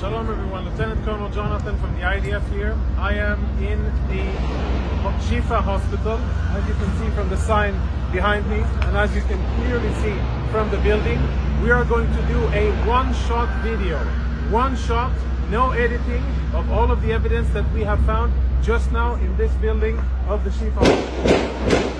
Shalom everyone, Lieutenant Colonel Jonathan from the IDF here. I am in the Shifa hospital, as you can see from the sign behind me, and as you can clearly see from the building. We are going to do a one-shot video. One shot, no editing, of all of the evidence that we have found just now in this building of the Shifa hospital.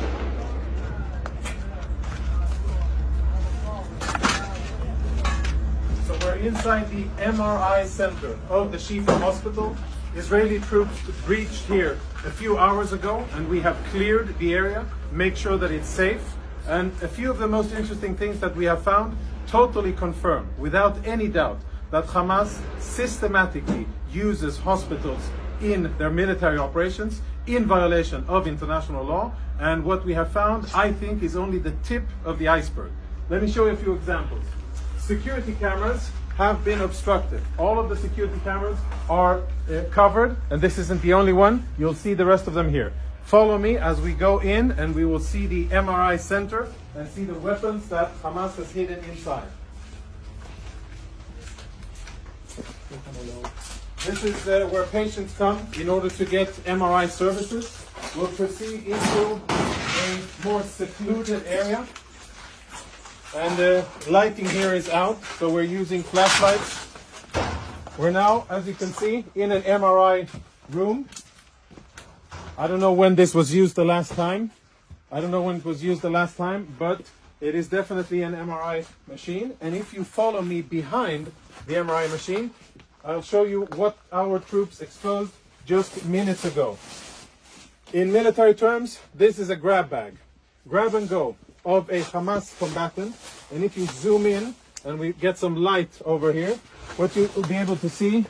We're inside the MRI center of the Shifa hospital. Israeli troops breached here a few hours ago, and we have cleared the area, make sure that it's safe. And a few of the most interesting things that we have found totally confirm, without any doubt, that Hamas systematically uses hospitals in their military operations in violation of international law. And what we have found, I think, is only the tip of the iceberg. Let me show you a few examples. Security cameras have been obstructed. All of the security cameras are covered, and this isn't the only one. You'll see the rest of them here. Follow me as we go in, and we will see the MRI center and see the weapons that Hamas has hidden inside. This is where patients come in order to get MRI services. We'll proceed into a more secluded area. And the lighting here is out, so we're using flashlights. We're now, as you can see, in an MRI room. I don't know when this was used the last time. But it is definitely an MRI machine. And if you follow me behind the MRI machine, I'll show you what our troops exposed just minutes ago. In military terms, this is a grab bag. Grab and go of a Hamas combatant. And if you zoom in and we get some light over here, what you will be able to see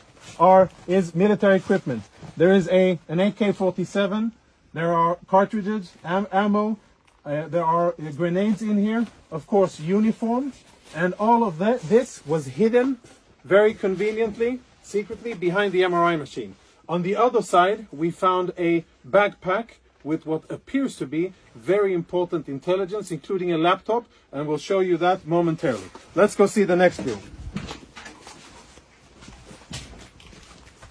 is military equipment. There is an AK-47, there are cartridges, ammo, there are grenades in here, of course uniform, and all of this was hidden very conveniently, secretly behind the MRI machine. On the other side, we found a backpack with what appears to be very important intelligence, including a laptop, and we'll show you that momentarily. Let's go see the next room.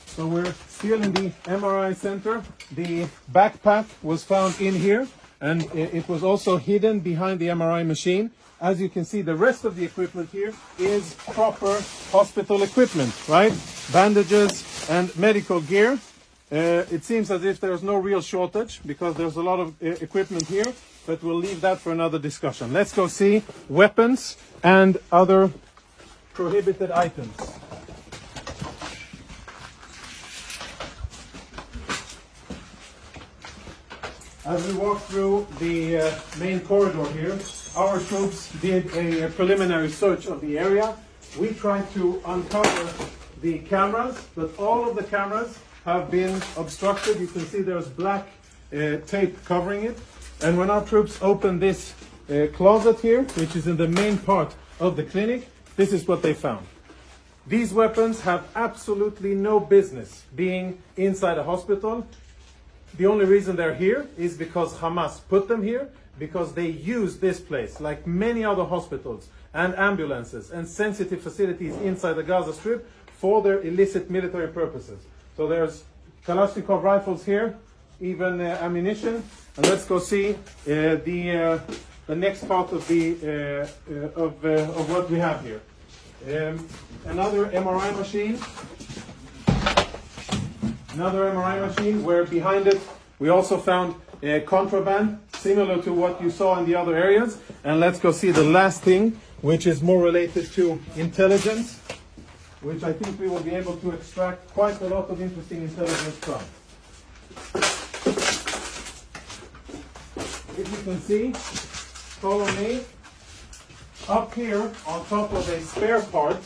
So we're still in the MRI center. The backpack was found in here, and it was also hidden behind the MRI machine. As you can see, the rest of the equipment here is proper hospital equipment, right? Bandages and medical gear. It seems as if there's no real shortage because there's a lot of equipment here, but we'll leave that for another discussion. Let's go see weapons and other prohibited items. As we walk through the main corridor here, our troops did a preliminary search of the area. We tried to uncover the cameras, but all of the cameras have been obstructed. You can see there's black tape covering it. And when our troops opened this closet here, which is in the main part of the clinic, this is what they found. These weapons have absolutely no business being inside a hospital. The only reason they're here is because Hamas put them here, because they use this place, like many other hospitals and ambulances and sensitive facilities inside the Gaza Strip, for their illicit military purposes. So there's Kalashnikov rifles here, even ammunition. And let's go see the next part of the of what we have here. Another MRI machine. Where behind it we also found contraband, similar to what you saw in the other areas. And let's go see the last thing, which is more related to intelligence, which I think we will be able to extract quite a lot of interesting intelligence from. If you can see, follow me, up here on top of a spare part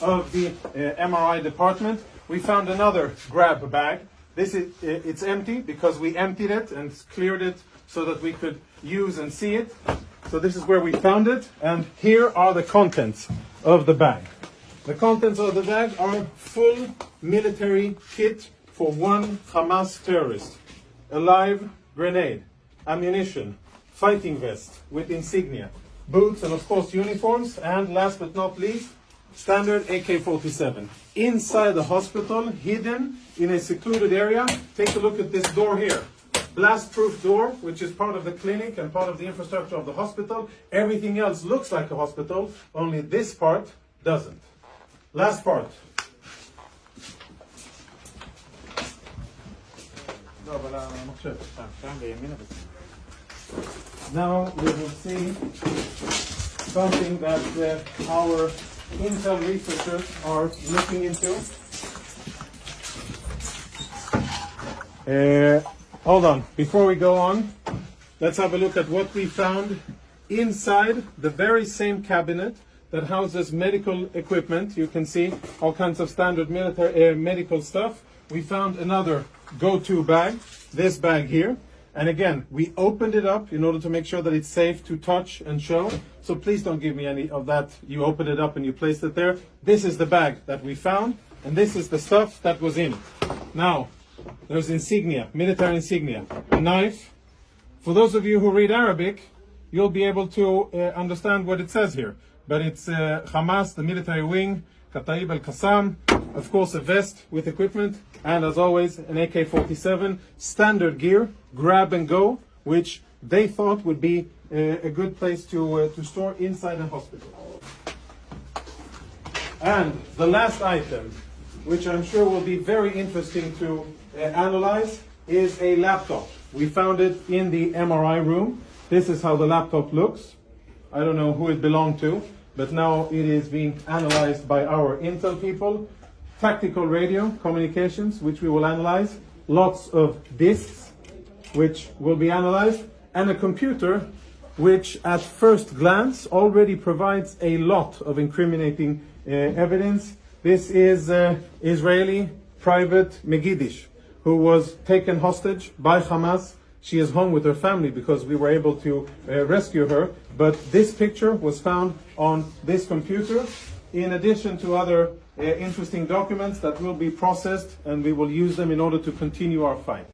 of the MRI department, we found another grab bag. It's empty because we emptied it and cleared it so that we could use and see it. So this is where we found it, and here are the contents of the bag. The contents of the bag are full military kit for one Hamas terrorist. A live grenade, ammunition, fighting vest with insignia, boots, and of course uniforms, and last but not least, standard AK-47. Inside the hospital, hidden in a secluded area. Take a look at this door here. Blast-proof door, which is part of the clinic and part of the infrastructure of the hospital. Everything else looks like a hospital, only this part doesn't. Last part. Now we will see something that our Intel researchers are looking into. Hold on, before we go on, let's have a look at what we found inside the very same cabinet that houses medical equipment. You can see all kinds of standard military medical stuff. We found another go-to bag, this bag here. And again, we opened it up in order to make sure that it's safe to touch and show. So please don't give me any of that. You opened it up and you placed it there. This is the bag that we found, and this is the stuff that was in it. Now, there's insignia, military insignia, a knife. For those of you who read Arabic, you'll be able to understand what it says here. But it's Hamas, the military wing, Kataib al-Qassam, of course a vest with equipment, and as always an AK-47, standard gear, grab and go, which they thought would be a good place to store inside a hospital. And the last item, which I'm sure will be very interesting to analyze, is a laptop. We found it in the MRI room. This is how the laptop looks. I don't know who it belonged to, but now it is being analyzed by our Intel people. Tactical radio communications, which we will analyze. Lots of disks, which will be analyzed. And a computer, which at first glance already provides a lot of incriminating evidence. This is Israeli private Megidish, who was taken hostage by Hamas. She is home with her family because we were able to rescue her. But this picture was found on this computer, in addition to other interesting documents that will be processed, and we will use them in order to continue our fight.